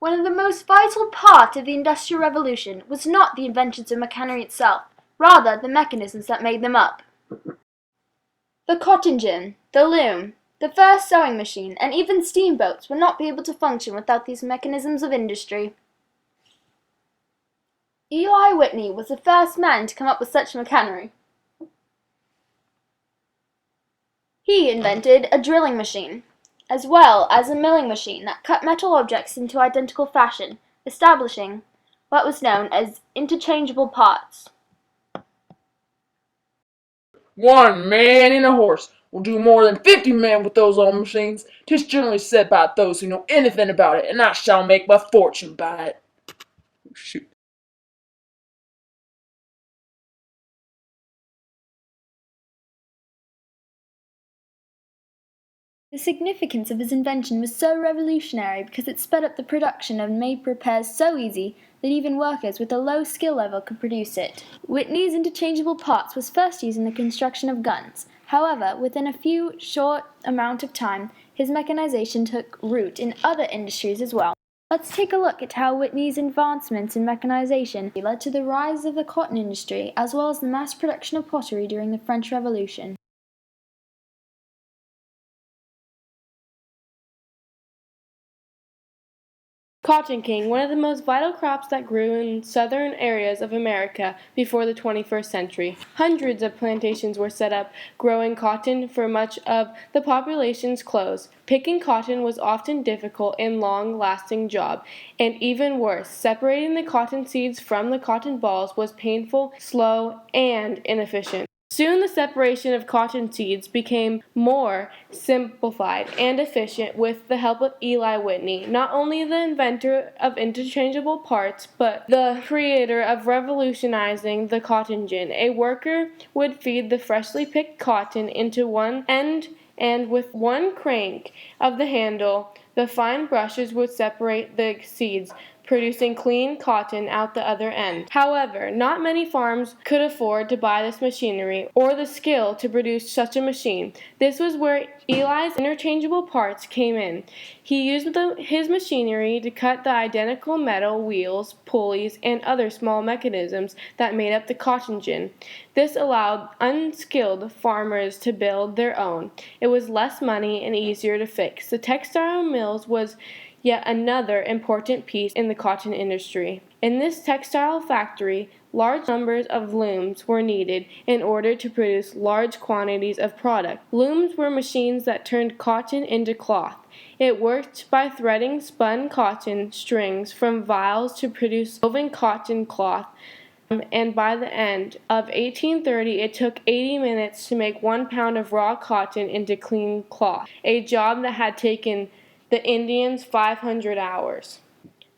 One of the most vital parts of the Industrial Revolution was not the inventions of machinery itself, rather the mechanisms that made them up. The cotton gin, the loom, the first sewing machine, and even steamboats would not be able to function without these mechanisms of industry. Eli Whitney was the first man to come up with such machinery. He invented a drilling machine, as well as a milling machine that cut metal objects into identical fashion, establishing what was known as interchangeable parts. One man and a horse will do more than 50 men with those old machines. 'Tis generally said by those who know anything about it, and I shall make my fortune by it. Shoot. The significance of his invention was so revolutionary because it sped up the production and made repairs so easy that even workers with a low skill level could produce it. Whitney's interchangeable parts was first used in the construction of guns. However, within a few short amount of time, his mechanization took root in other industries as well. Let's take a look at how Whitney's advancements in mechanization led to the rise of the cotton industry as well as the mass production of pottery during the French Revolution. Cotton came, one of the most vital crops that grew in southern areas of America before the 21st century. Hundreds of plantations were set up growing cotton for much of the population's clothes. Picking cotton was often difficult and long-lasting job, and even worse, separating the cotton seeds from the cotton balls was painful, slow, and inefficient. Soon the separation of cotton seeds became more simplified and efficient with the help of Eli Whitney, not only the inventor of interchangeable parts, but the creator of revolutionizing the cotton gin. A worker would feed the freshly picked cotton into one end, and with one crank of the handle, the fine brushes would separate the seeds, producing clean cotton out the other end. However, not many farms could afford to buy this machinery or the skill to produce such a machine. This was where Eli's interchangeable parts came in. He used his machinery to cut the identical metal wheels, pulleys, and other small mechanisms that made up the cotton gin. This allowed unskilled farmers to build their own. It was less money and easier to fix. The textile mills was yet another important piece in the cotton industry. In this textile factory, large numbers of looms were needed in order to produce large quantities of product. Looms were machines that turned cotton into cloth. It worked by threading spun cotton strings from vials to produce woven cotton cloth. And by the end of 1830, it took 80 minutes to make 1 pound of raw cotton into clean cloth, a job that had taken the Indians 500 hours.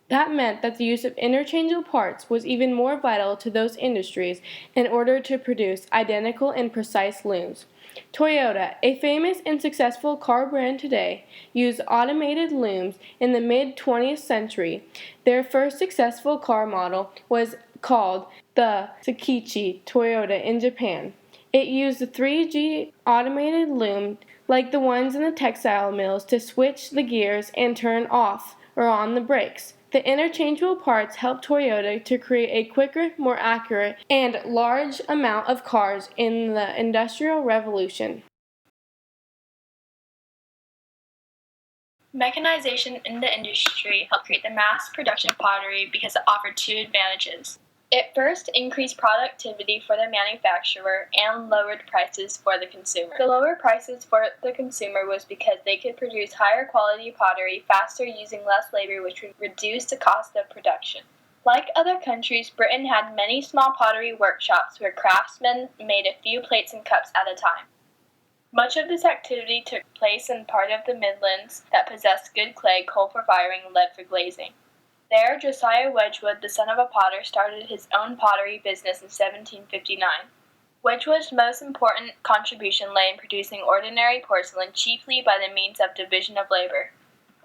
That meant that the use of interchangeable parts was even more vital to those industries in order to produce identical and precise looms. Toyota, a famous and successful car brand today, used automated looms in the mid-20th century. Their first successful car model was called the Tsukichi Toyota in Japan. It used the 3G automated loom like the ones in the textile mills to switch the gears and turn off or on the brakes. The interchangeable parts helped Toyota to create a quicker, more accurate, and large amount of cars in the Industrial Revolution. Mechanization in the industry helped create the mass production of pottery because it offered two advantages. It first increased productivity for the manufacturer and lowered prices for the consumer. The lower prices for the consumer was because they could produce higher quality pottery faster using less labor, which would reduce the cost of production. Like other countries, Britain had many small pottery workshops where craftsmen made a few plates and cups at a time. Much of this activity took place in part of the Midlands that possessed good clay, coal for firing, and lead for glazing. There, Josiah Wedgwood, the son of a potter, started his own pottery business in 1759. Wedgwood's most important contribution lay in producing ordinary porcelain cheaply by the means of division of labor.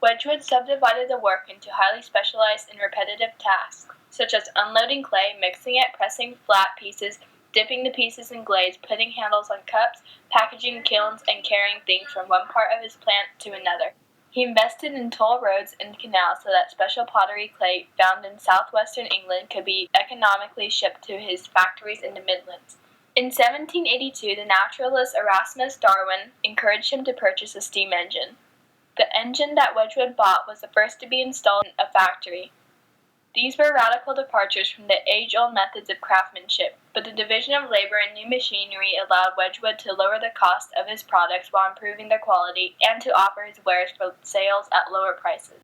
Wedgwood subdivided the work into highly specialized and repetitive tasks, such as unloading clay, mixing it, pressing flat pieces, dipping the pieces in glaze, putting handles on cups, packaging kilns, and carrying things from one part of his plant to another. He invested in toll roads and canals so that special pottery clay found in southwestern England could be economically shipped to his factories in the Midlands. In 1782, the naturalist Erasmus Darwin encouraged him to purchase a steam engine. The engine that Wedgwood bought was the first to be installed in a factory. These were radical departures from the age-old methods of craftsmanship, but the division of labor and new machinery allowed Wedgwood to lower the cost of his products while improving their quality and to offer his wares for sales at lower prices.